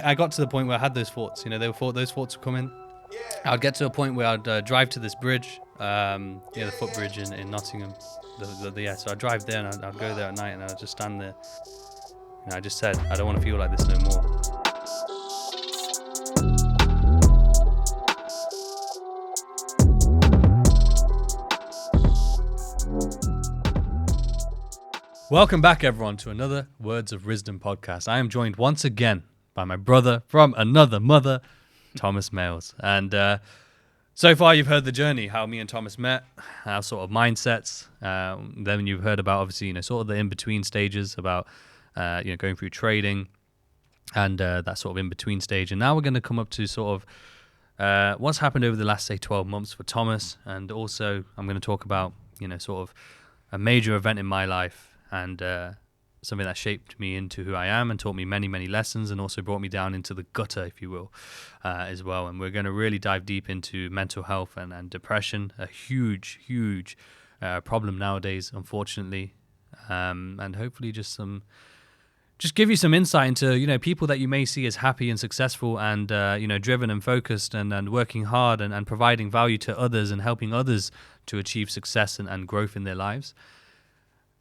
I got to the point where I had those thoughts. Those thoughts were coming. I'd get to a point where I'd drive to this bridge, the footbridge in Nottingham. So I'd drive there and I'd go there at night and I'd just stand there. I just said, I don't want to feel like this no more. Welcome back, everyone, to another Words of Rizdom podcast. I am joined once again by my brother from another mother, Tomas Males. And so far, you've heard the journey, how me and Tomas met, our sort of mindsets. Then you've heard about, obviously, sort of the in-between stages about, going through trading and that sort of in-between stage. And now we're going to come up to sort of what's happened over the last, say, 12 months for Tomas. And also, I'm going to talk about, sort of a major event in my life. And something that shaped me into who I am and taught me many, many lessons and also brought me down into the gutter, if you will, as well. And we're going to really dive deep into mental health and depression, a huge, huge problem nowadays, unfortunately. And hopefully just give you some insight into, people that you may see as happy and successful and, driven and focused and working hard and providing value to others and helping others to achieve success and growth in their lives.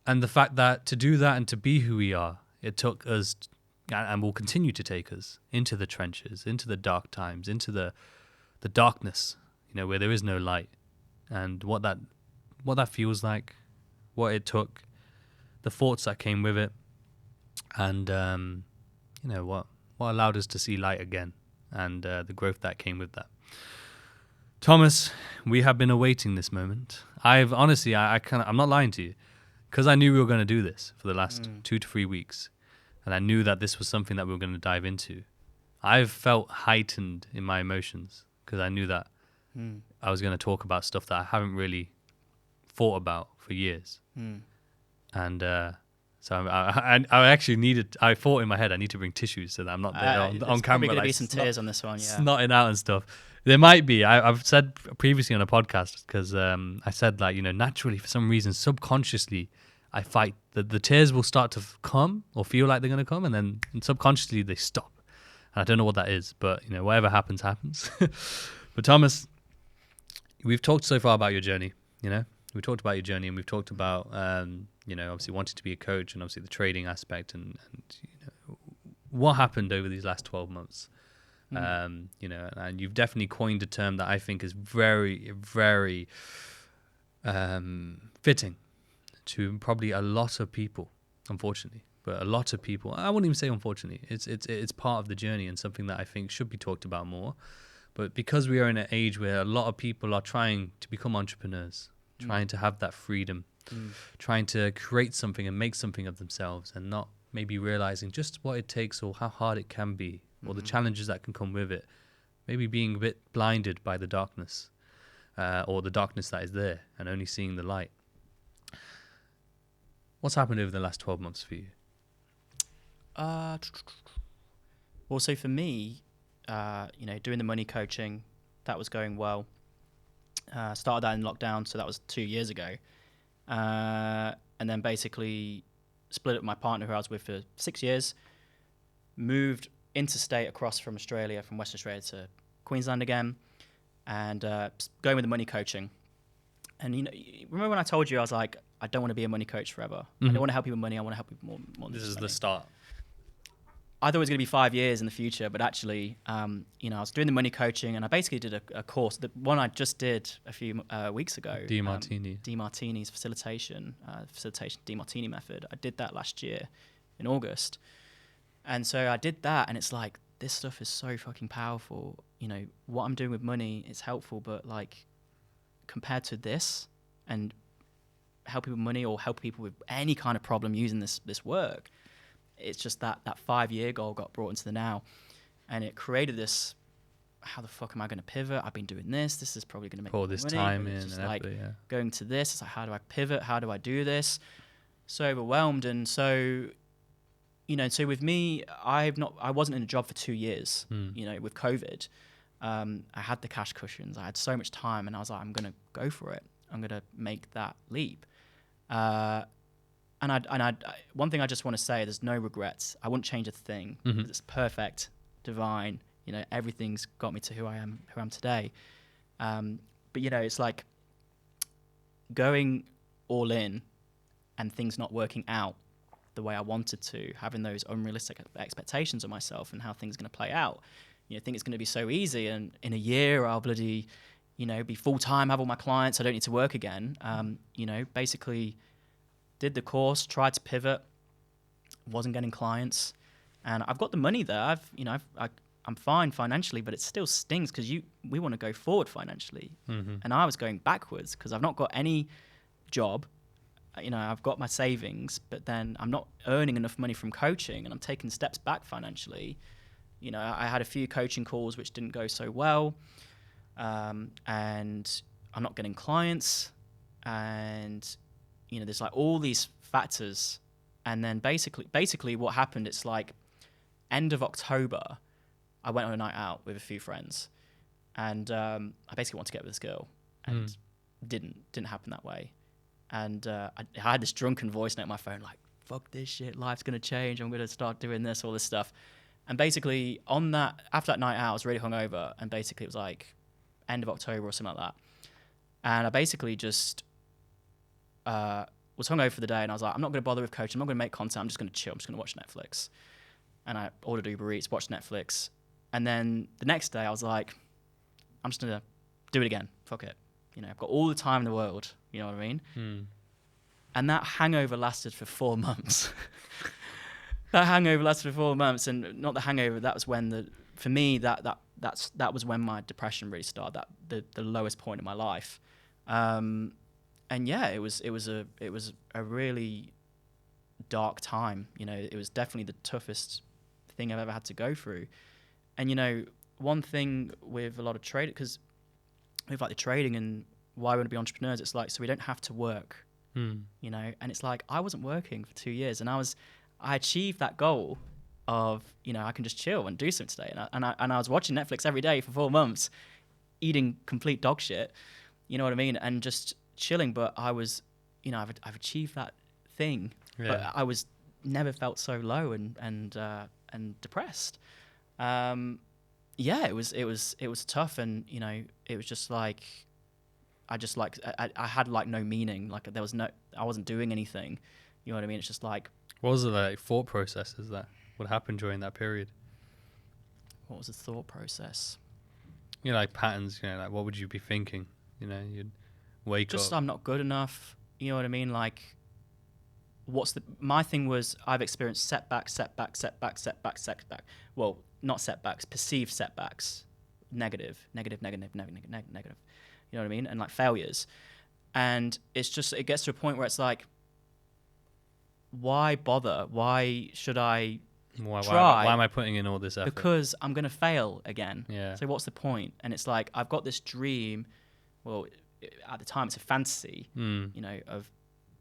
And the fact that to do that and to be who we are, it took us and will continue to take us into the trenches, into the dark times, into the darkness, where there is no light. And what that feels like, what it took, the thoughts that came with it, and what allowed us to see light again, and the growth that came with that. Tomas, we have been awaiting this moment. I've honestly, I'm not lying to you. Because I knew we were going to do this for the last 2 to 3 weeks, and I knew that this was something that we were going to dive into. I've felt heightened in my emotions because I knew that I was going to talk about stuff that I haven't really thought about for years. And so I actually I thought in my head I need to bring tissues so that I'm not there on camera. Probably going to be some tears on this one, yeah. Snotting out and stuff. There might be. I've said previously on a podcast because I said naturally for some reason subconsciously I fight the tears will start to come or feel like they're going to come and then subconsciously they stop. And I don't know what that is, but whatever happens. But Tomas, we've talked so far about your journey. We talked about your journey and we've talked about obviously wanting to be a coach and obviously the trading aspect and what happened over these last 12 months. And you've definitely coined a term that I think is very, very fitting to probably a lot of people, unfortunately. But a lot of people, I wouldn't even say unfortunately, it's part of the journey and something that I think should be talked about more. But because we are in an age where a lot of people are trying to become entrepreneurs, trying to have that freedom, trying to create something and make something of themselves and not maybe realizing just what it takes or how hard it can be or the challenges that can come with it, maybe being a bit blinded by the darkness or the darkness that is there and only seeing the light. What's happened over the last 12 months for you? Well, so for me, doing the money coaching, that was going well. Started that in lockdown, so that was 2 years ago. And then basically split up with my partner who I was with for 6 years, moved interstate across from Western Australia to Queensland again, and going with the money coaching. And remember when I told you I was like, I don't want to be a money coach forever. I don't want to help people with money. I want to help people more. This is money. The start. I thought it was going to be 5 years in the future, but actually, I was doing the money coaching, and I basically did a course. The one I just did a few weeks ago. DeMartini's facilitation DeMartini method. I did that last year in August. And so I did that, and it's like, this stuff is so fucking powerful. What I'm doing with money is helpful, but compared to this and help people with money or help people with any kind of problem using this work, it's just that 5 year goal got brought into the now, and it created this. How the fuck am I going to pivot? I've been doing this. This is probably going to make pour this money, time in, just and effort, yeah. Going to this. It's like, how do I pivot? How do I do this? So overwhelmed, and so. So with me, I wasn't in a job for 2 years. With COVID, I had the cash cushions. I had so much time, and I was like, I'm going to go for it. I'm going to make that leap. And one thing I just want to say, there's no regrets. I wouldn't change a thing. It's perfect. divine. You know, everything's got me to who I am today. But you know, it's like going all in and things not working out the way I wanted to, having those unrealistic expectations of myself and how things are going to play out. You know, think it's going to be so easy, and in a year I'll bloody, you know, be full-time, have all my clients, I don't need to work again. You know, basically did the course, tried to pivot, wasn't getting clients, and I've got the money there. I'm fine financially, but it still stings because we want to go forward financially. And I was going backwards because I've not got any job. You know, I've got my savings, but then I'm not earning enough money from coaching, and I'm taking steps back financially. You know, I had a few coaching calls which didn't go so well, and I'm not getting clients, and you know, there's like all these factors. And then basically what happened, it's like end of October, I went on a night out with a few friends, and I basically wanted to get with this girl, and didn't happen that way. And I had this drunken voice note on my phone, like, fuck this shit, life's going to change, I'm going to start doing this, all this stuff. And basically after that night out, I was really hungover, and basically it was like end of October or something like that. And I basically just was hungover for the day, and I was like, I'm not going to bother with coaching, I'm not going to make content, I'm just going to chill, I'm just going to watch Netflix. And I ordered Uber Eats, watched Netflix. And then the next day I was like, I'm just going to do it again, fuck it. You know, I've got all the time in the world, you know what I mean? And that hangover lasted for 4 months. And not the hangover, that was when for me, that was when my depression really started, the lowest point in my life. And yeah, it was a really dark time. You know, it was definitely the toughest thing I've ever had to go through. And you know, one thing with a lot of trade, because with like the trading and why we want to be entrepreneurs, it's like, so we don't have to work, you know. And it's like, I wasn't working for 2 years, and I achieved that goal of, you know, I can just chill and do something today. And I was watching Netflix every day for 4 months, eating complete dog shit, you know what I mean, and just chilling. But I was, you know, I've achieved that thing, but I was never felt so low and depressed. Yeah, it was tough, and you know, it was just like, I had like no meaning, like I wasn't doing anything, you know what I mean? It's just like, what was the like thought processes that would happen during that period? What was the thought process? You know, like patterns, you know, like what would you be thinking? You know, you'd wake up. Just I'm not good enough, you know what I mean? Like, my thing was, I've experienced setback. Well, not setbacks, perceived setbacks, negative. You know what I mean? And like failures. And it's just, it gets to a point where it's like, why bother? Why should I try? Why am I putting in all this effort? Because I'm going to fail again. Yeah. So what's the point? And it's like, I've got this dream. Well, at the time, it's a fantasy, you know, of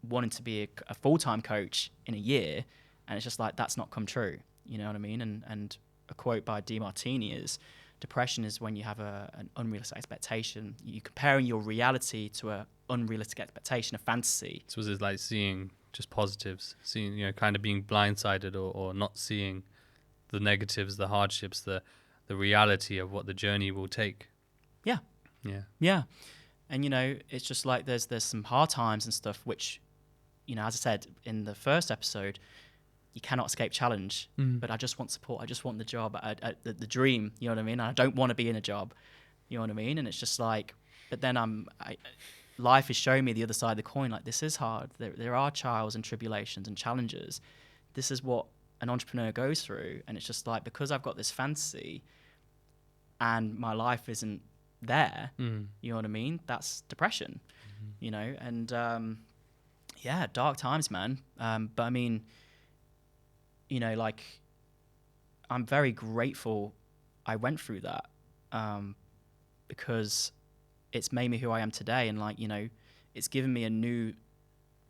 wanting to be a full-time coach in a year. And it's just like, that's not come true. You know what I mean? And a quote by DeMartini is, depression is when you have an unrealistic expectation. You're comparing your reality to an unrealistic expectation, a fantasy. So was it like seeing just positives, seeing, you know, kind of being blindsided or not seeing the negatives, the hardships, the reality of what the journey will take? Yeah. Yeah. Yeah. And, you know, it's just like there's some hard times and stuff, which, you know, as I said in the first episode, you cannot escape challenge, but I just want support. I just want the job, the dream, you know what I mean? And I don't want to be in a job, you know what I mean? And it's just like, but then life is showing me the other side of the coin. Like, this is hard. There are trials and tribulations and challenges. This is what an entrepreneur goes through. And it's just like, because I've got this fantasy and my life isn't there, you know what I mean? That's depression, you know? And yeah, dark times, man. But I mean, you know, like, I'm very grateful I went through that, because it's made me who I am today. And like, you know, it's given me a new,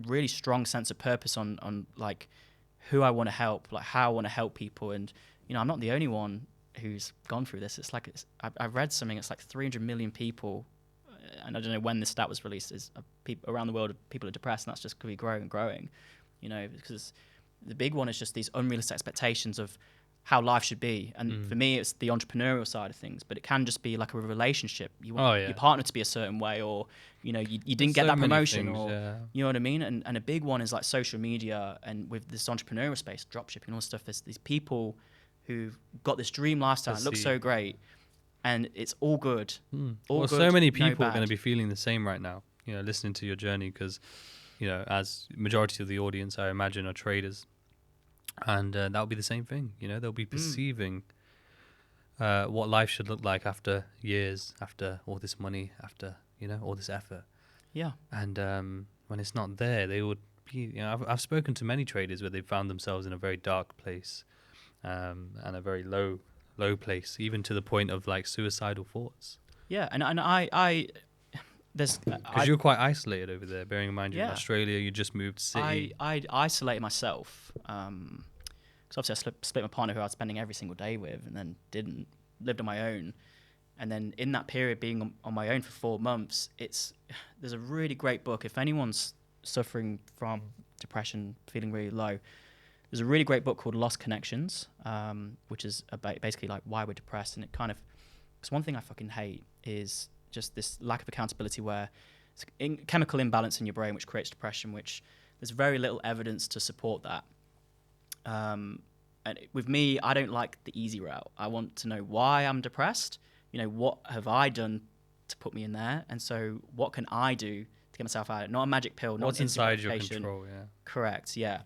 really strong sense of purpose on like who I want to help, like how I want to help people. And, you know, I'm not the only one who's gone through this. It's like, I've read something, it's like 300 million people, and I don't know when this stat was released, is people around the world, people are depressed, and that's just going to be growing and growing, you know, because the big one is just these unrealistic expectations of how life should be. And for me, it's the entrepreneurial side of things, but it can just be like a relationship. You want your partner to be a certain way, or, you know, you didn't get that promotion, or, you know what I mean? And a big one is like social media, and with this entrepreneurial space, dropshipping and all this stuff, there's these people who've got this dream lifestyle. It looks so great. And it's all good. All good, so many people are going to be feeling the same right now, you know, listening to your journey, because, you know, as majority of the audience, I imagine, are traders. And that'll be the same thing, you know, they'll be perceiving what life should look like after years, after all this money, after, you know, all this effort. Yeah. And when it's not there, they would be, you know, I've spoken to many traders where they found themselves in a very dark place and a very low place, even to the point of like suicidal thoughts. Yeah, and I there's because you're quite isolated over there. Bearing in mind you're in Australia, you just moved city. I isolated myself because obviously I split my partner, who I was spending every single day with, and then lived on my own. And then in that period, being on my own for 4 months, there's a really great book. If anyone's suffering from depression, feeling really low, there's a really great book called Lost Connections, which is about basically like why we're depressed. And it kind of, because one thing I fucking hate is just this lack of accountability, where it's chemical imbalance in your brain, which creates depression, which there's very little evidence to support that. And with me, I don't like the easy route. I want to know why I'm depressed. You know, what have I done to put me in there? And so what can I do to get myself out of it? Not a magic pill, not what's inside your control, Correct, yeah.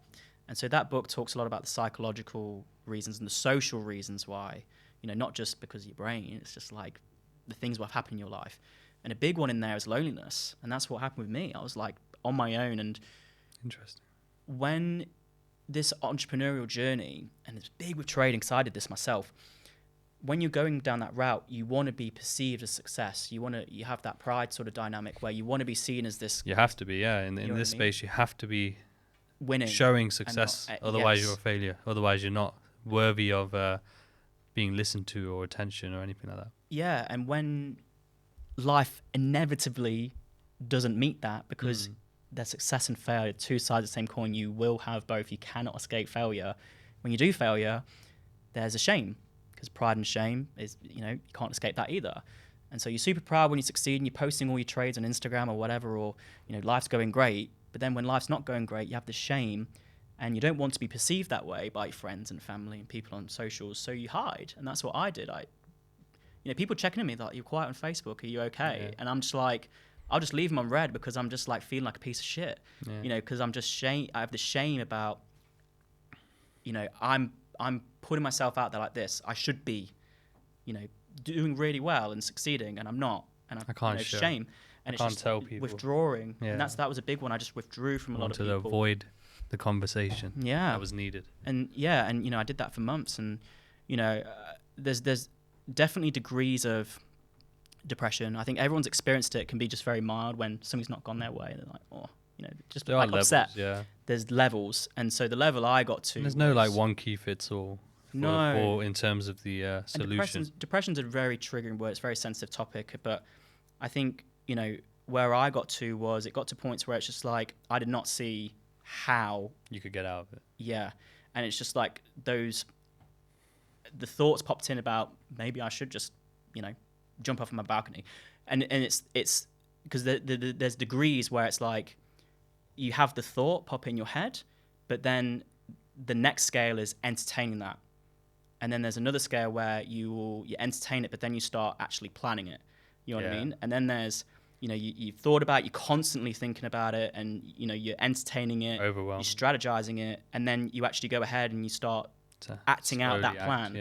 And so that book talks a lot about the psychological reasons and the social reasons why, you know, not just because of your brain, it's just like the things that have happened in your life. And a big one in there is loneliness. And that's what happened with me. I was like on my own. And interesting. When this entrepreneurial journey, and it's big with trading because I did this myself, when you're going down that route, you want to be perceived as success. You have that pride sort of dynamic where you want to be seen as this. You have to be, yeah. In this space, you have to be winning, showing success. Otherwise, you're a failure. Otherwise, you're not worthy of being listened to or attention or anything like that. Yeah, and when life inevitably doesn't meet that, because there's success and failure, two sides of the same coin. You will have both. You cannot escape failure. When you do failure, there's a shame, because pride and shame is, you know, you can't escape that either. And so you're super proud when you succeed and you're posting all your trades on Instagram or whatever, or, you know, life's going great. But then when life's not going great, you have this shame, and you don't want to be perceived that way by your friends and family and people on socials. So you hide. And that's what I did. You know, people checking on me like, you're quiet on Facebook, are you okay? Yeah. And I'm just like, I'll just leave them on red, because I'm just like feeling like a piece of shit, you know, because I'm just I have this shame about, you know, I'm putting myself out there like this. I should be, you know, doing really well and succeeding, and I'm not. And I can't, you know, shame. And I can't tell people. Withdrawing. Yeah. And that was a big one. I just withdrew from a lot of people. To avoid the conversation that was needed. And and, you know, I did that for months. And, you know, there's definitely degrees of depression. I think everyone's experienced it. It can be just very mild when something's not gone their way. They're like, oh, you know, just there like are levels, upset. Yeah. There's levels. And so the level I got to, and there's no like one key fits all. For in terms of the solution. Depression's a very triggering word. It's a very sensitive topic. But I think, you know, where I got to was, it got to points where it's just like, I did not see how you could get out of it. Yeah. And it's just like the thoughts popped in about, maybe I should just, you know, jump off of my balcony. And it's because there's degrees where it's like, you have the thought pop in your head, but then the next scale is entertaining that. And then there's another scale where you entertain it, but then you start actually planning it. You know what I mean? And then there's, you know, you've thought about it, you're constantly thinking about it, and, you know, you're entertaining it, you're strategizing it, and then you actually go ahead and you start acting out that plan.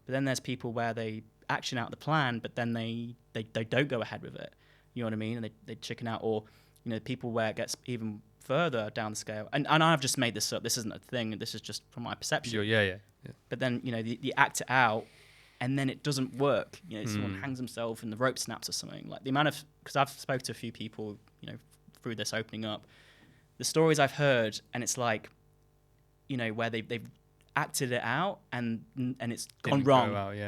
But then there's people where they action out the plan, but then they don't go ahead with it. You know what I mean? And they chicken out. Or, you know, people where it gets even further down the scale. And I've just made this up. This isn't a thing. This is just from my perception. Yeah. But then, you know, the act it out, and then it doesn't work. You know, someone hangs himself and the rope snaps or something. Like the amount of, because I've spoke to a few people, you know, through this opening up, the stories I've heard, and it's like, you know, where they've acted it out and it's gone wrong.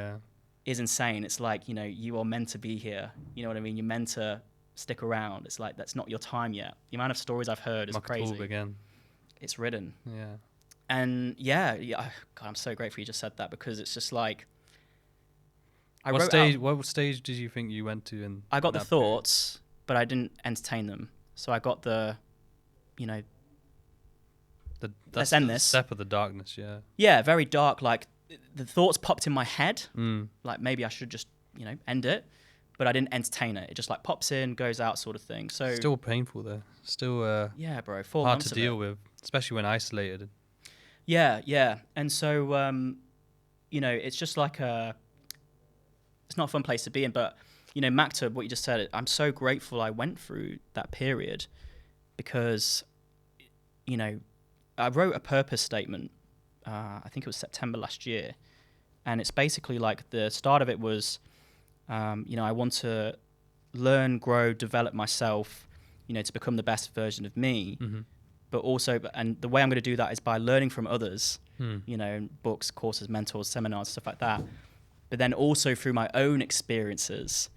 Is insane. It's like, you know, you are meant to be here. You know what I mean? You're meant to stick around. It's like, that's not your time yet. The amount of stories I've heard is crazy. Again. It's ridden. Yeah. And God, I'm so grateful you just said that, because it's just like, what stage did you think you went to? I got the thoughts, but I didn't entertain them. So I got the, let's end this. Step of the darkness, yeah. Yeah, very dark. Like, the thoughts popped in my head. Like, maybe I should just, end it. But I didn't entertain it. It just like pops in, goes out, sort of thing. So still painful though. Still yeah, bro. 4 hard months to deal with, especially when isolated. Yeah. And so it's just like it's not a fun place to be in. But back to what you just said, I'm so grateful I went through that period, because I wrote a purpose statement. I think it was September last year, and it's basically like, the start of it was, I want to learn, grow, develop myself, to become the best version of me. But also, and the way I'm going to do that is by learning from others, books, courses, mentors, seminars, stuff like that. But then also through my own experiences,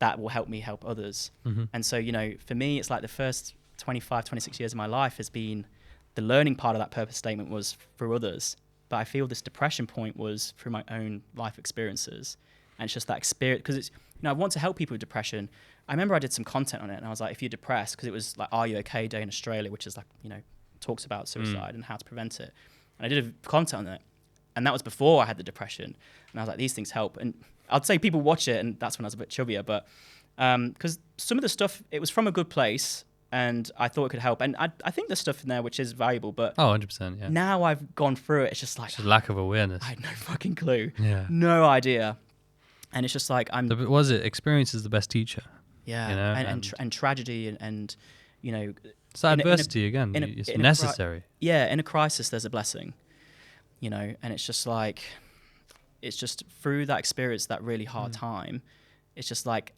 that will help me help others. And so, for me, it's like the first 25, 26 years of my life has been, the learning part of that purpose statement was through others. But I feel this depression point was through my own life experiences. And it's just that experience, because it's, I want to help people with depression. I remember I did some content on it, and I was like, if you're depressed, because it was like, Are You Okay Day in Australia, which is like, talks about suicide and how to prevent it. And I did a content on it, and that was before I had the depression. And I was like, these things help. And I'd say people watch it, and that's when I was a bit chubbier, but because some of the stuff, it was from a good place, and I thought it could help. And I think there's stuff in there which is valuable, but 100%, yeah. Now I've gone through it, it's just like, it's a lack of awareness. I had no fucking clue. Yeah. No idea. And it's just like, experience is the best teacher. Yeah, and tragedy and it's adversity again. It's necessary. In a crisis, there's a blessing, and it's just like, it's just through that experience, that really hard time, it's just like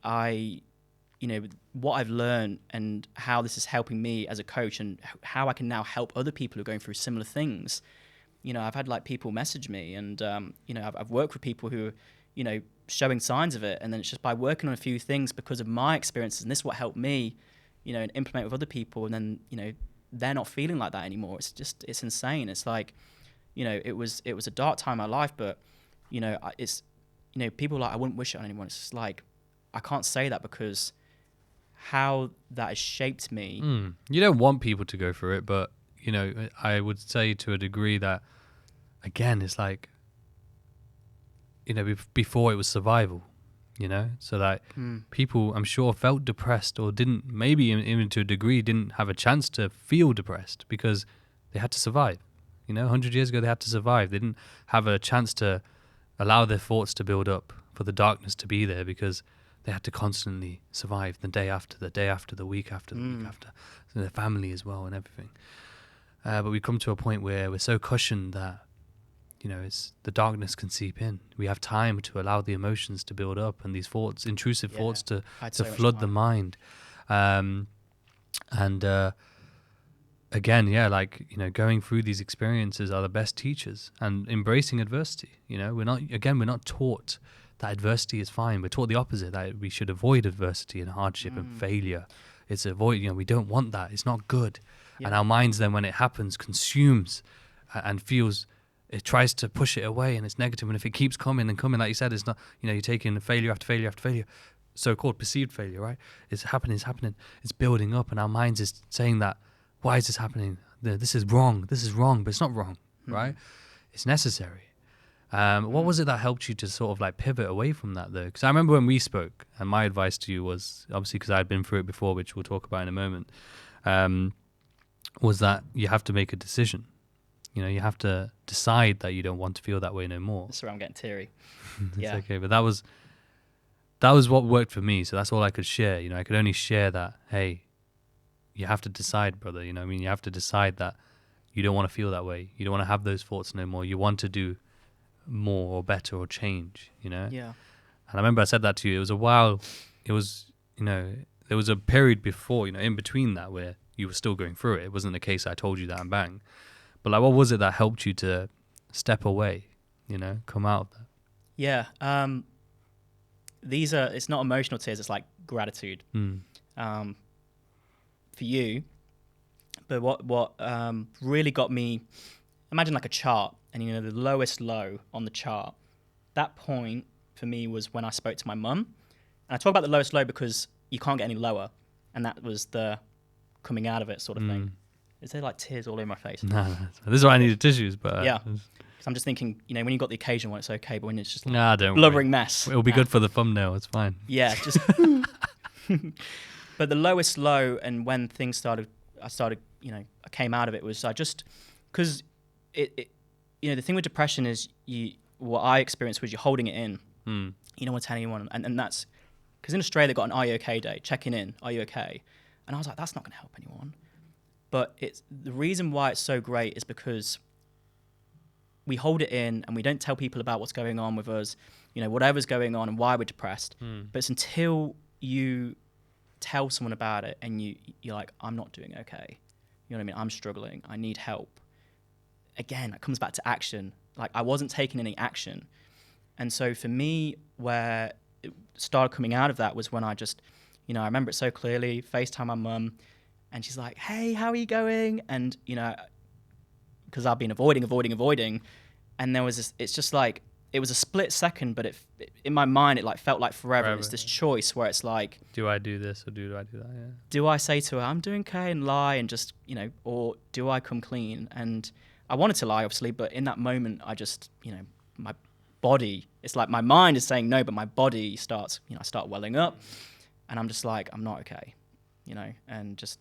what I've learned and how this is helping me as a coach, and how I can now help other people who are going through similar things. I've had like people message me, and I've worked with people who are, showing signs of it, and then it's just by working on a few things because of my experiences, and this is what helped me, and implement with other people, and then they're not feeling like that anymore. It's insane. It's like, it was a dark time in my life, but it's people are like, I wouldn't wish it on anyone. It's just like, I can't say that, because how that has shaped me. You don't want people to go through it, but I would say to a degree that, again, it's like, before it was survival, so that people, I'm sure, felt depressed, or didn't, maybe even to a degree, didn't have a chance to feel depressed because they had to survive. 100 years ago, they had to survive. They didn't have a chance to allow their thoughts to build up, for the darkness to be there, because they had to constantly survive the day after, the day after, the week after, the week after, so their family as well and everything. But we come to a point where we're so cushioned that, it's the darkness can seep in. We have time to allow the emotions to build up, and these thoughts, intrusive thoughts, to flood the mind. Again, going through these experiences are the best teachers, and embracing adversity. We're not taught that adversity is fine. We're taught the opposite, that we should avoid adversity and hardship and failure. It's we don't want that. It's not good. Yeah. And our minds then, when it happens, consumes and feels, it tries to push it away, and it's negative. And if it keeps coming and coming, like you said, it's not, you're taking failure after failure after failure, so-called perceived failure, right? It's happening, it's building up, and our minds is saying that, why is this happening? This is wrong, but it's not wrong, right? It's necessary. What was it that helped you to sort of like pivot away from that, though? Because I remember when we spoke, and my advice to you was, obviously because I'd been through it before, which we'll talk about in a moment, was that you have to make a decision. You have to decide that you don't want to feel that way no more. That's where I'm getting teary. It's okay, but that was what worked for me, so that's all I could share. I could only share that, hey, you have to decide, brother. You have to decide that you don't want to feel that way. You don't want to have those thoughts no more. You want to do more or better or change, Yeah. And I remember I said that to you. It was a while. It was, there was a period before, in between that, where you were still going through it. It wasn't the case I told you that and bang. But like, what was it that helped you to step away, come out of that? Yeah. It's not emotional tears. It's like gratitude for you. But what really got me, imagine like a chart, and the lowest low on the chart, that point for me was when I spoke to my mum. And I talk about the lowest low because you can't get any lower, and that was the coming out of it sort of thing. Is there like tears all in my face? No. This is why I needed tissues, but yeah. So I'm just thinking, when you got the occasion one, it's okay, but when it's just like don't blubbering worry. mess, It'll be good for the thumbnail. It's fine. Yeah, just. But the lowest low, and when things started, I came out of it was because it the thing with depression is what I experienced was you're holding it in. You don't want to tell anyone, and that's because in Australia they got an "Are you okay?" day, checking in, "Are you okay?" And I was like, that's not going to help anyone. But it's the reason why it's so great is because we hold it in and we don't tell people about what's going on with us, whatever's going on and why we're depressed. But it's until you tell someone about it and you're like, I'm not doing okay. You know what I mean? I'm struggling. I need help. Again, it comes back to action. Like I wasn't taking any action. And so for me, where it started coming out of that was when I just, I remember it so clearly, FaceTime my mum, and she's like, hey, how are you going? And, because I've been avoiding. And there was this, it's just like, it was a split second, but in my mind, it like felt like forever. It's this choice where it's like, do I do this or do I do that? Yeah. Do I say to her, I'm doing okay, and lie and just, or do I come clean? And I wanted to lie, obviously, but in that moment, I just, my body, it's like my mind is saying no, but my body starts, I start welling up, and I'm just like, I'm not okay, and just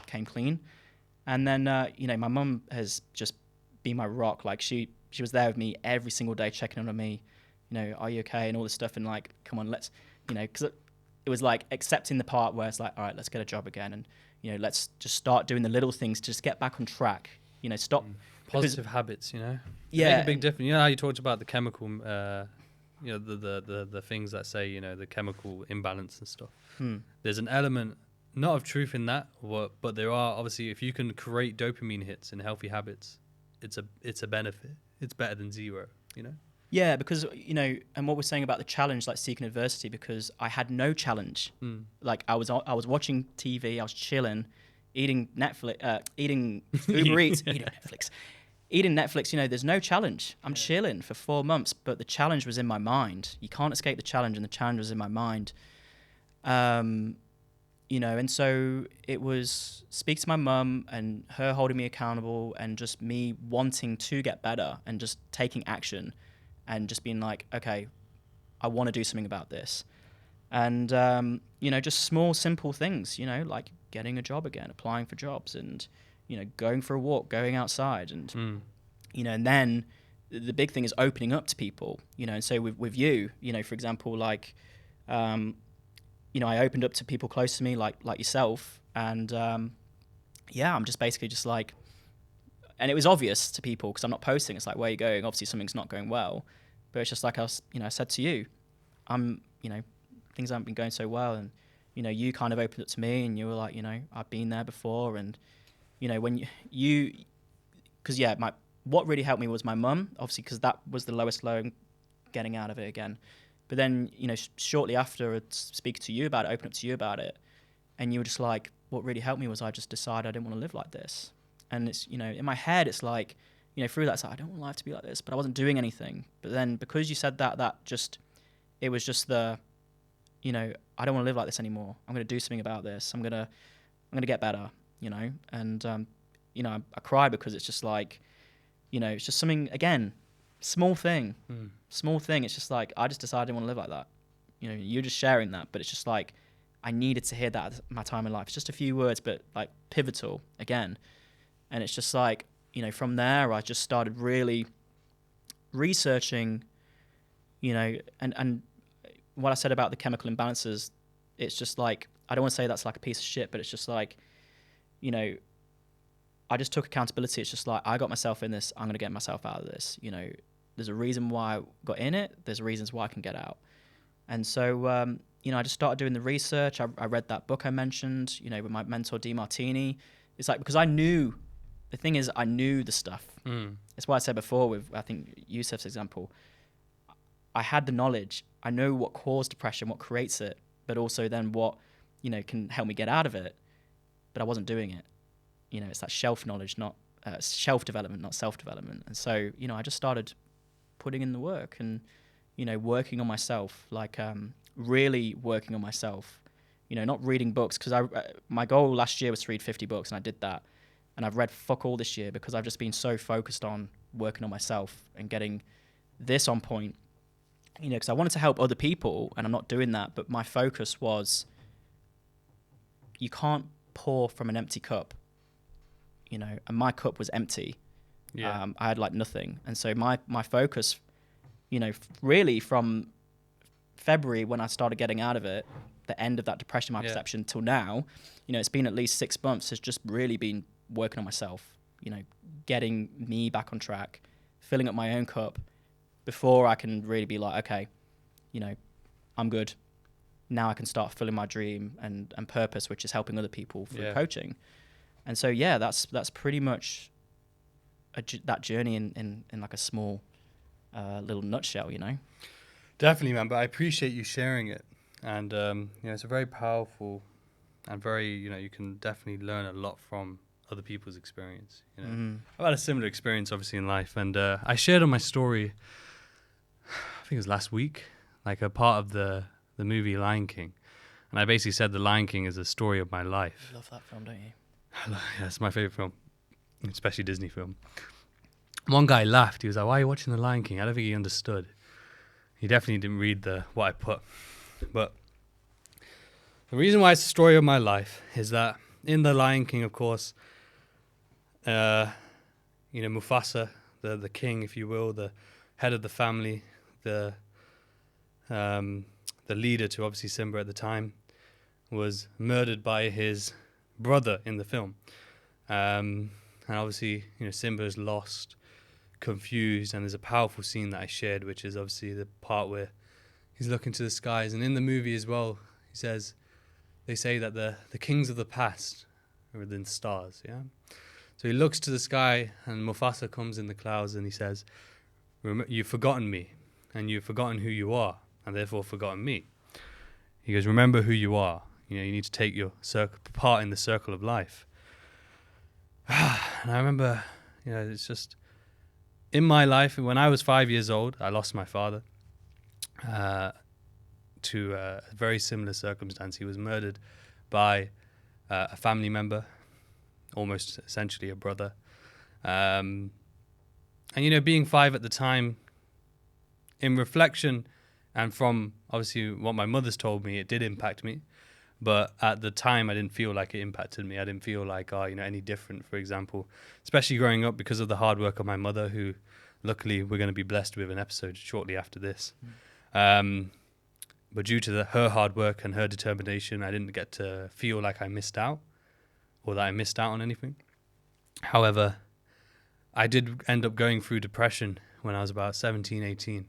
came clean. And then, my mum has just been my rock. Like she was there with me every single day, checking in on me, are you okay? And all this stuff. And like, come on, let's, because it was like accepting the part where it's like, all right, let's get a job again. And, let's just start doing the little things to just get back on track, stop. Positive habits, Yeah. Make a big difference. You know how you talked about the chemical, the things that say, the chemical imbalance and stuff. There's an element, not of truth in that, but there are obviously, if you can create dopamine hits in healthy habits, it's a benefit. It's better than zero, Yeah, because, and what we're saying about the challenge, like seeking adversity, because I had no challenge. Like I was watching TV, I was chilling, eating Netflix, eating Uber Eats, eating Netflix, there's no challenge. I'm chilling for 4 months, but the challenge was in my mind. You can't escape the challenge, and the challenge was in my mind. And so it was speak to my mum and her holding me accountable and just me wanting to get better and just taking action and just being like, okay, I want to do something about this. And, just small, simple things, like getting a job again, applying for jobs and, going for a walk, going outside. And, and then the big thing is opening up to people, and so with you, for example, like, I opened up to people close to me, like yourself, and I'm just basically just like, and it was obvious to people because I'm not posting. It's like, where are you going? Obviously, something's not going well, but it's just like I said to you, things haven't been going so well, and you kind of opened up to me, and you were like, I've been there before, and when because what really helped me was my mum, obviously, because that was the lowest low, getting out of it again. But then, shortly after, I'd speak to you about it, open up to you about it. And you were just like, what really helped me was I just decided I didn't want to live like this. And it's, in my head, it's like, through that, it's like, I don't want life to be like this, but I wasn't doing anything. But then because you said that it was just the, I don't want to live like this anymore. I'm going to do something about this. I'm going to get better, And, I cry because it's just like, it's just something, again, small thing. It's just like, I just decided I didn't want to live like that. You're just sharing that, but it's just like, I needed to hear that at my time in life. It's just a few words, but like pivotal again. And it's just like, from there, I just started really researching, and what I said about the chemical imbalances, it's just like, I don't want to say that's like a piece of shit, but it's just like, I just took accountability. It's just like, I got myself in this, I'm going to get myself out of this. There's a reason why I got in it. There's reasons why I can get out. And so, I just started doing the research. I read that book I mentioned, with my mentor, DeMartini. It's like, because I knew the stuff. That's why I said before with, I think, Yusuf's example, I had the knowledge. I know what caused depression, what creates it, but also then what, can help me get out of it. But I wasn't doing it. It's that shelf knowledge, not shelf development, not self-development. And so, you know, I just started putting in the work and, you know, working on myself, like really working on myself, you know, not reading books, because my goal last year was to read 50 books, and I did that. And I've read fuck all this year because I've just been so focused on working on myself and getting this on point, you know, because I wanted to help other people, and I'm not doing that. But my focus was, you can't pour from an empty cup, you know, and my cup was empty. Yeah. I had like nothing. And so my focus, you know, really from February, when I started getting out of it, the end of that depression, my perception, till now, you know, it's been at least 6 months, has just really been working on myself, you know, getting me back on track, filling up my own cup before I can really be like, okay, you know, I'm good. Now I can start filling my dream and purpose, which is helping other people through coaching. And so, yeah, that's pretty much that journey in like a small little nutshell, you know? Definitely, man. But I appreciate you sharing it. And, you know, it's a very powerful and very, you know, you can definitely learn a lot from other people's experience. You know, I've had a similar experience, obviously, in life. And I shared on my story, I think it was last week, like a part of the movie Lion King. And I basically said the Lion King is a story of my life. You love that film, don't you? Yeah, it's my favorite film, especially Disney film. One guy laughed. He was like, "Why are you watching the Lion King?" I don't think he understood. He definitely didn't read what I put. But the reason why it's the story of my life is that in the Lion King, of course, you know, Mufasa, the king, if you will, the head of the family, the leader to obviously Simba at the time, was murdered by his brother in the film. And obviously, you know, Simba is lost, confused, and there's a powerful scene that I shared, which is obviously the part where he's looking to the skies. And in the movie as well, he says, they say that the kings of the past are within stars, yeah? So he looks to the sky, and Mufasa comes in the clouds, and he says, "You've forgotten me, and you've forgotten who you are, and therefore forgotten me." He goes, "Remember who you are. You know, you need to take your part in the circle of life." And I remember, you know, it's just, in my life, when I was 5 years old, I lost my father to a very similar circumstance. He was murdered by a family member, almost essentially a brother. And, you know, being 5 at the time, in reflection and from obviously what my mother's told me, it did impact me. But at the time, I didn't feel like it impacted me. I didn't feel like, you know, any different, for example, especially growing up because of the hard work of my mother, who luckily we're going to be blessed with an episode shortly after this. But due to her hard work and her determination, I didn't get to feel like I missed out or that I missed out on anything. However, I did end up going through depression when I was about 17, 18,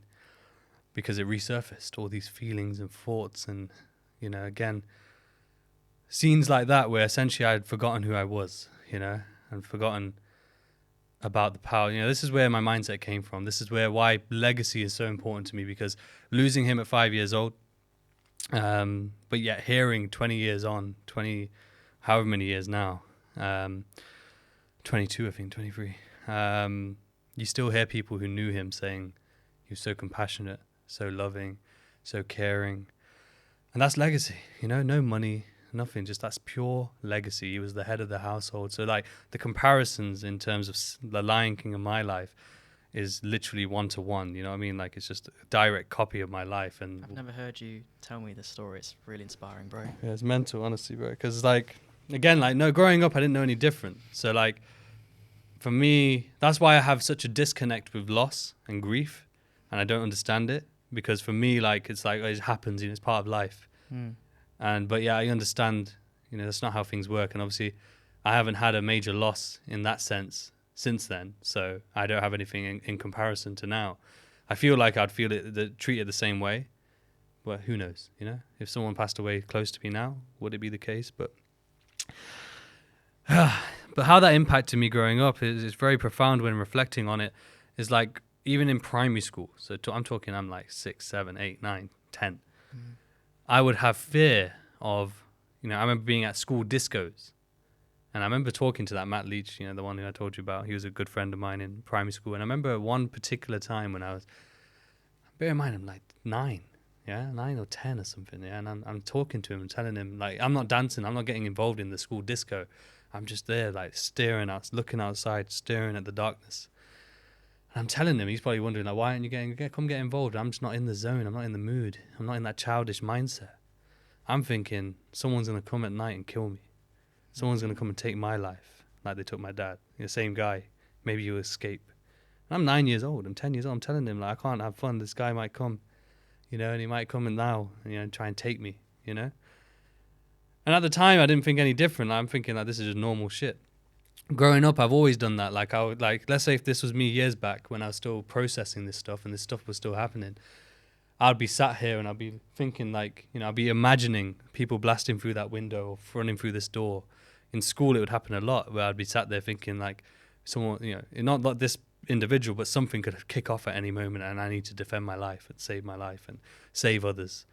because it resurfaced all these feelings and thoughts and, you know, again, scenes like that where essentially I had forgotten who I was, you know, and forgotten about the power. You know, this is where my mindset came from. This is why legacy is so important to me, because losing him at 5 years old, but yet hearing 20 years on, 20, however many years now, 22, I think, 23, you still hear people who knew him saying he was so compassionate, so loving, so caring. And that's legacy, you know, no money, nothing, just that's pure legacy. He was the head of the household. So like the comparisons in terms of the Lion King of my life is literally 1-to-1, you know what I mean? Like it's just a direct copy of my life. And I've never heard you tell me this story. It's really inspiring, bro. Yeah, it's mental, honestly, bro. Because like, again, like, no, growing up, I didn't know any different. So like, for me, that's why I have such a disconnect with loss and grief, and I don't understand it, because for me, like, it's like, it happens, you know, it's part of life. But yeah, I understand, you know, that's not how things work. And obviously I haven't had a major loss in that sense since then. So I don't have anything in comparison to now. I feel like I'd treat it the same way. Well, who knows, you know, if someone passed away close to me now, would it be the case? But how that impacted me growing up is very profound when reflecting on it. Is like, even in primary school, so I'm like 6, 7, 8, 9, 10. I would have fear of, you know, I remember being at school discos And I remember talking to that Matt Leach, the one who I told you about. He was a good friend of mine in primary school. And I remember one particular time when bear in mind, I'm like 9 or 10 or something. Yeah. And I'm talking to him and telling him, like, I'm not dancing. I'm not getting involved in the school disco. I'm just there, like, looking outside, staring at the darkness. And I'm telling him, he's probably wondering, like, why aren't you come get involved? I'm just not in the zone. I'm not in the mood. I'm not in that childish mindset. I'm thinking someone's going to come at night and kill me. Someone's going to come and take my life like they took my dad. The same guy. Maybe you escape. And I'm 9 years old. I'm 10 years old. I'm telling him, like, I can't have fun. This guy might come, and he might come in now, and try and take me, And at the time, I didn't think any different. I'm thinking, like, this is just normal shit. Growing up, I've always done that. Like, let's say if this was me years back when I was still processing this stuff and this stuff was still happening, I'd be sat here and I'd be thinking, like, I'd be imagining people blasting through that window or running through this door. In school, it would happen a lot where I'd be sat there thinking, like, someone, not like this individual, but something could kick off at any moment and I need to defend my life and save my life and save others.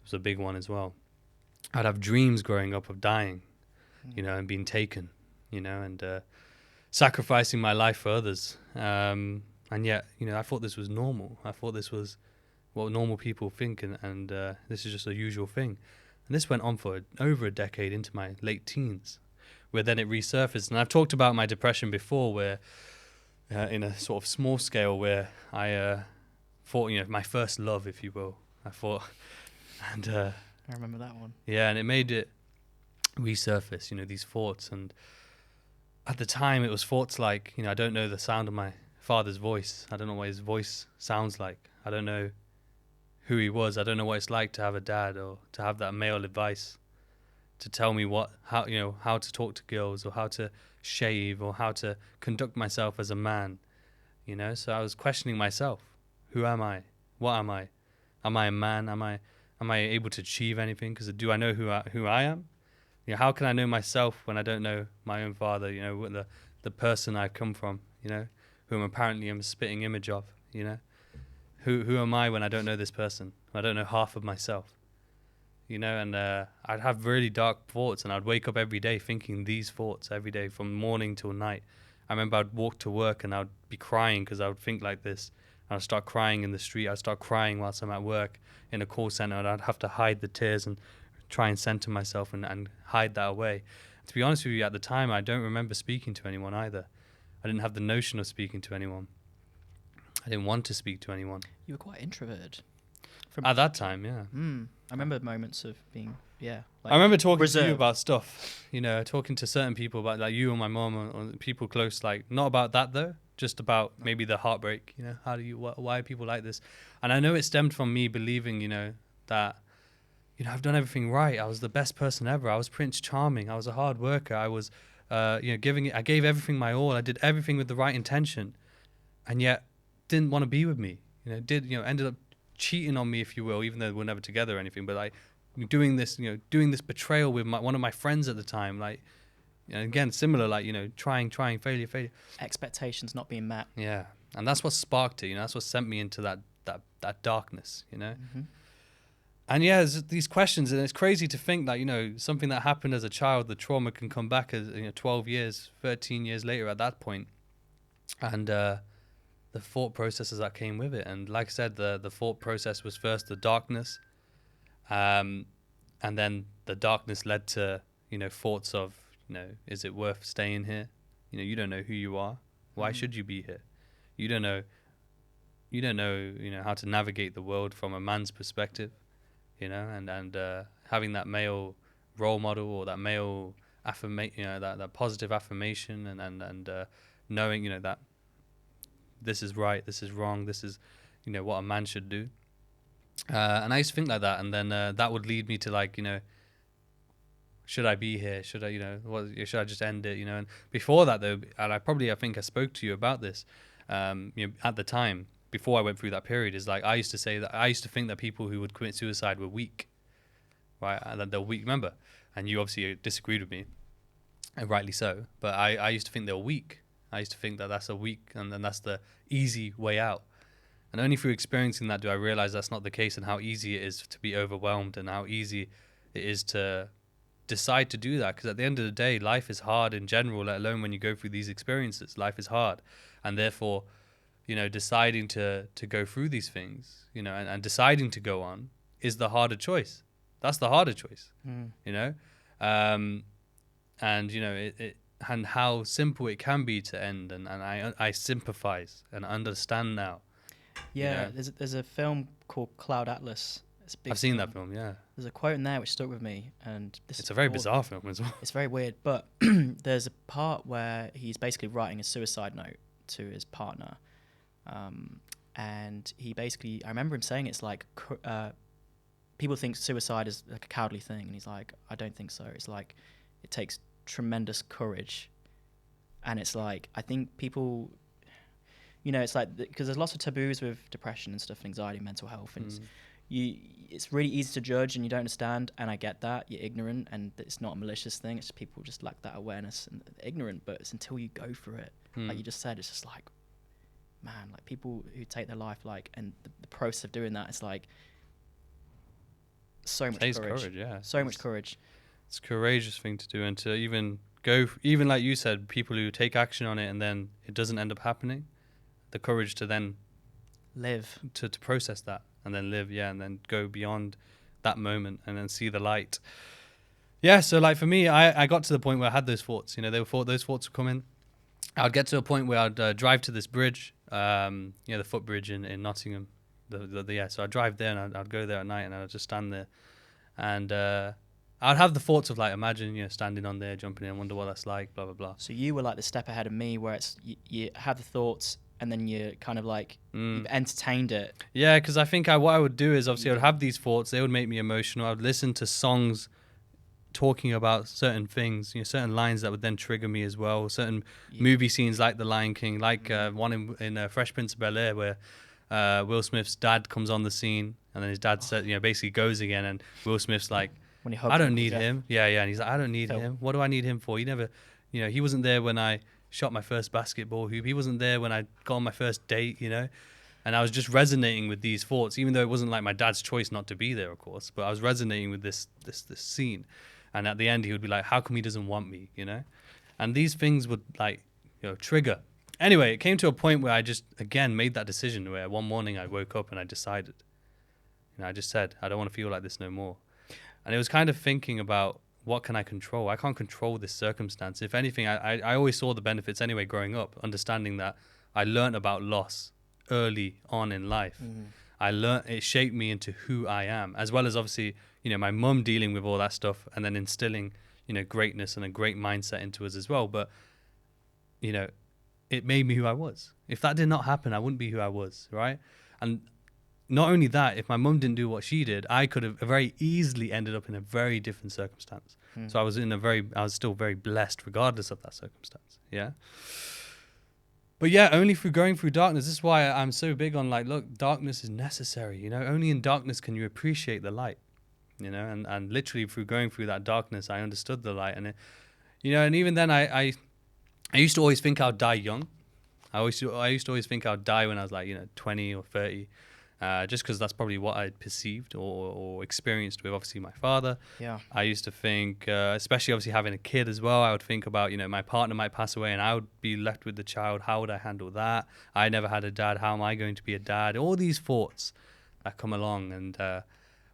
It was a big one as well. I'd have dreams growing up of dying, and being taken, and sacrificing my life for others. And yet, I thought this was normal. I thought this was what normal people think, and this is just a usual thing. And this went on for over a decade into my late teens, where then it resurfaced. And I've talked about my depression before, where in a sort of small scale, where I thought, my first love, if you will, I thought, and I remember that one. Yeah, and it made it resurface, these thoughts. And at the time, it was thoughts like, I don't know the sound of my father's voice. I don't know what his voice sounds like. I don't know who he was. I don't know what it's like to have a dad or to have that male advice to tell me how to talk to girls or how to shave or how to conduct myself as a man, So I was questioning myself. Who am I? What am I? Am I a man? Am I able to achieve anything? Because do I know who I am? How can I know myself when I don't know my own father? The person I come from. Whom apparently I'm a spitting image of. Who am I when I don't know this person? I don't know half of myself. And I'd have really dark thoughts, and I'd wake up every day thinking these thoughts every day from morning till night. I remember I'd walk to work and I'd be crying because I would think like this. I'd start crying in the street. I'd start crying whilst I'm at work in a call center, and I'd have to hide the tears and try and center myself and hide that away. To be honest with you, at the time, I don't remember speaking to anyone either. I didn't have the notion of speaking to anyone. I didn't want to speak to anyone. You were quite introverted. At that time, yeah. I remember moments of being, like I remember talking to you about stuff, talking to certain people about, like, you and my mom or people close, like, not about that though, just about maybe the heartbreak, why are people like this? And I know it stemmed from me believing, that, I've done everything right. I was the best person ever. I was Prince Charming. I was a hard worker. I was, I gave everything my all. I did everything with the right intention, and yet didn't want to be with me. Ended up cheating on me, if you will, even though we're never together or anything. But like doing this betrayal with one of my friends at the time, like, again, similar, like, trying, failure. Expectations not being met. Yeah, and that's what sparked it. That's what sent me into that darkness. Mm-hmm. And yeah, there's these questions, and it's crazy to think that, something that happened as a child, the trauma can come back as 12 years, 13 years later at that point. And the thought processes that came with it. And like I said, the thought process was first the darkness. And then the darkness led to, thoughts of, is it worth staying here? You don't know who you are. Why should you be here? You don't know, how to navigate the world from a man's perspective. And having that male role model or that male affirmation, that positive affirmation, and knowing, that this is right, this is wrong, this is, what a man should do. And I used to think like that, and then that would lead me to, like, should I be here? Should I, should I just end it? And before that though, and I think I spoke to you about this, at the time, before I went through that period, is like I used to think that people who would commit suicide were weak, right? And that they're weak, remember? And you obviously disagreed with me, and rightly so. But I used to think they were weak. I used to think that that's a weak, and that's the easy way out. And only through experiencing that do I realize that's not the case, and how easy it is to be overwhelmed, and how easy it is to decide to do that, because at the end of the day, life is hard in general, let alone when you go through these experiences. Life is hard, and therefore, deciding to go through these things, and deciding to go on is the harder choice. That's the harder choice, and and how simple it can be to end, and I sympathize and understand now. Yeah, there's a film called Cloud Atlas. I've seen that film, yeah. There's a quote in there which stuck with me, and it's a very bizarre film as well. It's very weird, but there's a part where he's basically writing a suicide note to his partner, and he basically, I remember him saying it's like, people think suicide is like a cowardly thing, and he's like, I don't think so. It's like, it takes tremendous courage, and it's like, I think people, it's like, because there's lots of taboos with depression and stuff, and anxiety and mental health, and it's really easy to judge, and you don't understand, and I get that, you're ignorant, and it's not a malicious thing, it's just people just lack that awareness and ignorant, but it's until you go through it, like you just said, it's just like, man, like people who take their life, like, and the process of doing that, it's like, so much courage. Yeah. So much courage. It's a courageous thing to do, and to even go, even like you said, people who take action on it and then it doesn't end up happening, the courage to then live, to process that and then live, and then go beyond that moment and then see the light. Yeah, so like for me, I got to the point where I had those thoughts, those thoughts were coming. I'd get to a point where I'd drive to this bridge, the footbridge in Nottingham. So I'd drive there, and I'd go there at night, and I'd just stand there, and I'd have the thoughts of like, imagine, standing on there, jumping in, wonder what that's like, blah, blah, blah. So you were like the step ahead of me, where it's, you have the thoughts, and then you kind of like, you've entertained it. Yeah, because I think what I would do is, obviously, I'd have these thoughts, they would make me emotional. I'd listen to songs talking about certain things, certain lines that would then trigger me as well. Certain movie scenes like The Lion King, like one in Fresh Prince of Bel-Air, where Will Smith's dad comes on the scene, and then his dad said, basically goes again, and Will Smith's like, I don't need him. Yeah, and he's like, I don't need him. What do I need him for? He never, he wasn't there when I shot my first basketball hoop. He wasn't there when I got on my first date, And I was just resonating with these thoughts, even though it wasn't like my dad's choice not to be there, of course. But I was resonating with this scene. And at the end, he would be like, how come he doesn't want me, And these things would like, trigger. Anyway, it came to a point where I just, again, made that decision where one morning I woke up and I decided. I just said, I don't want to feel like this no more. And it was kind of thinking about, what can I control? I can't control this circumstance. If anything, I always saw the benefits anyway growing up, understanding that I learned about loss early on in life. I learned, it shaped me into who I am, as well as obviously, my mum dealing with all that stuff and then instilling, greatness and a great mindset into us as well. But, it made me who I was. If that did not happen, I wouldn't be who I was, right? And not only that, if my mum didn't do what she did, I could have very easily ended up in a very different circumstance. So I was still very blessed regardless of that circumstance. Yeah. But yeah, only through going through darkness. This is why I'm so big on like, look, darkness is necessary. Only in darkness can you appreciate the light. And literally through going through that darkness, I understood the light. And and even then, I used to always think I'd die young. I used to always think I'd die when I was like 20 or 30. Just because that's probably what I perceived or experienced with obviously my father. Yeah. I used to think, especially obviously having a kid as well, I would think about, my partner might pass away and I would be left with the child. How would I handle that? I never had a dad. How am I going to be a dad? All these thoughts that come along. And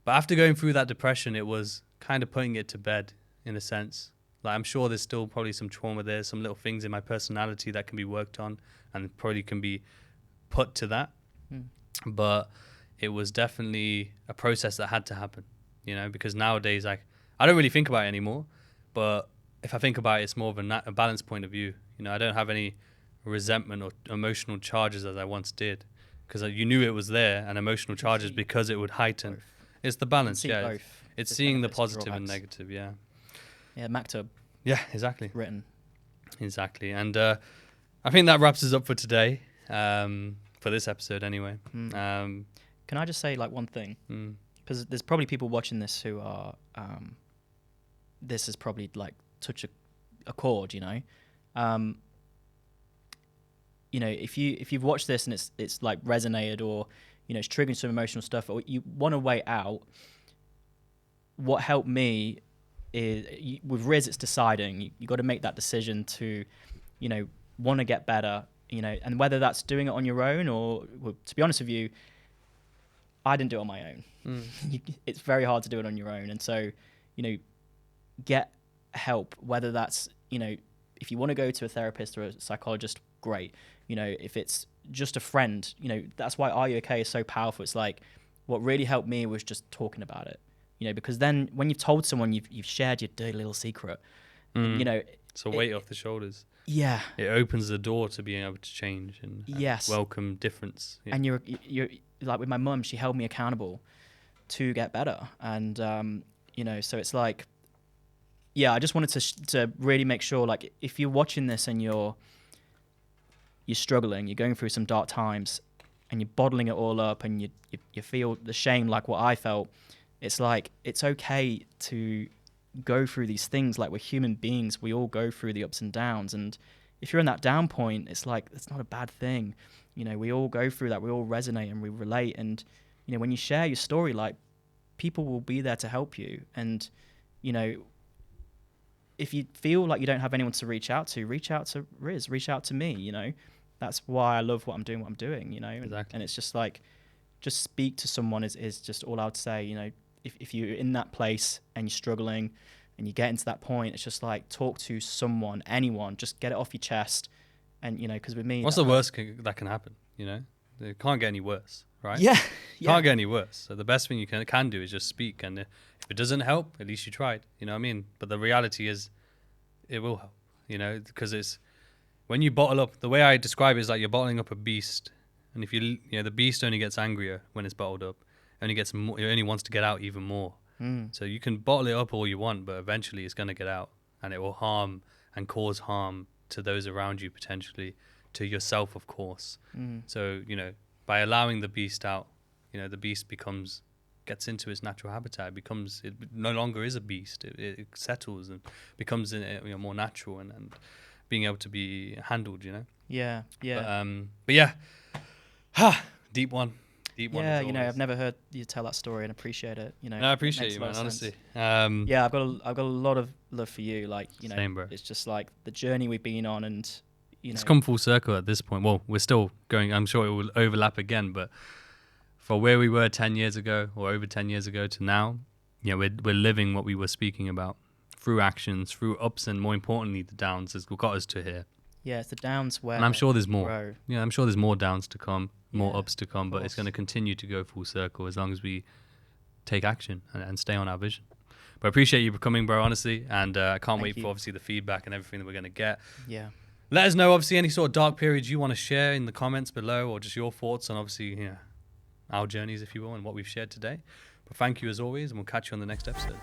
but after going through that depression, it was kind of putting it to bed in a sense. Like I'm sure there's still probably some trauma there, some little things in my personality that can be worked on and probably can be put to that. But it was definitely a process that had to happen, because nowadays I don't really think about it anymore. But if I think about it, it's more of a balanced point of view. I don't have any resentment or emotional charges as I once did, because you knew it was there, and emotional charges because it would heighten. Both. It's the balance, yeah. Both. It's seeing the positive and negative, yeah. Yeah, maktub. Yeah, exactly. Written. Exactly. And I think that wraps us up for today. For this episode anyway. Can I just say like one thing? Because there's probably people watching this who are, this is probably like touch a chord, if you've watched this and it's like resonated or, it's triggering some emotional stuff or you want a way out, what helped me with Riz, it's deciding. You got to make that decision to, want to get better, and whether that's doing it on your own or, well, to be honest with you, I didn't do it on my own. It's very hard to do it on your own. And so, get help, whether that's, if you want to go to a therapist or a psychologist, great. If it's just a friend, that's why Are You Okay is so powerful. It's like, what really helped me was just talking about it, because then when you've told someone, you've shared your dirty little secret, it's a weight off the shoulders. Yeah. It opens the door to being able to change and welcome difference. Yeah. And you're like, with my mum, she held me accountable to get better. And, so it's like, I just wanted to really make sure, like, if you're watching this and you're struggling, you're going through some dark times and you're bottling it all up and you feel the shame like what I felt, it's like, it's okay to go through these things. Like, we're human beings. We all go through the ups and downs. And if you're in that down point, it's like, it's not a bad thing. We all go through that. We all resonate and we relate. And, when you share your story, like, people will be there to help you. And, if you feel like you don't have anyone to reach out to Riz, reach out to me, That's why I love what I'm doing, Exactly. And it's just like, just speak to someone is just all I would say, if you're in that place and you're struggling and you get into that point, it's just like, talk to someone, anyone, just get it off your chest. And, because with me... What's the worst that can happen, It can't get any worse, right? Yeah. Can't get any worse. So the best thing you can do is just speak. And if it doesn't help, at least you tried, you know what I mean? But the reality is it will help, because it's... When you bottle up, the way I describe it is like you're bottling up a beast. And if the beast only gets angrier when it's bottled up. It only wants to get out even more. So you can bottle it up all you want, but eventually it's going to get out, and it will harm and cause harm to those around you, potentially to yourself, of course. So, by allowing the beast out, the beast gets into its natural habitat. It no longer is a beast. It settles and becomes more natural and being able to be handled, Yeah. But yeah, deep one. Yeah, I've never heard you tell that story and appreciate it. No, I appreciate you, man, honestly. I've got a lot of love for you. Like, Same, bro. It's just like the journey we've been on, and it's come full circle at this point. Well, we're still going. I'm sure it will overlap again, but for where we were 10 years ago or over 10 years ago to now, we're living what we were speaking about through actions, through ups, and more importantly, the downs has got us to here. Yeah, it's the downs where... And I'm sure there's more. Grow. Yeah, I'm sure there's more downs to come, more ups to come, but it's going to continue to go full circle as long as we take action and stay on our vision. But I appreciate you for coming, bro, honestly, and I can't wait for, obviously, the feedback and everything that we're going to get. Yeah. Let us know, obviously, any sort of dark periods you want to share in the comments below, or just your thoughts on, obviously, our journeys, if you will, and what we've shared today. But thank you, as always, and we'll catch you on the next episode.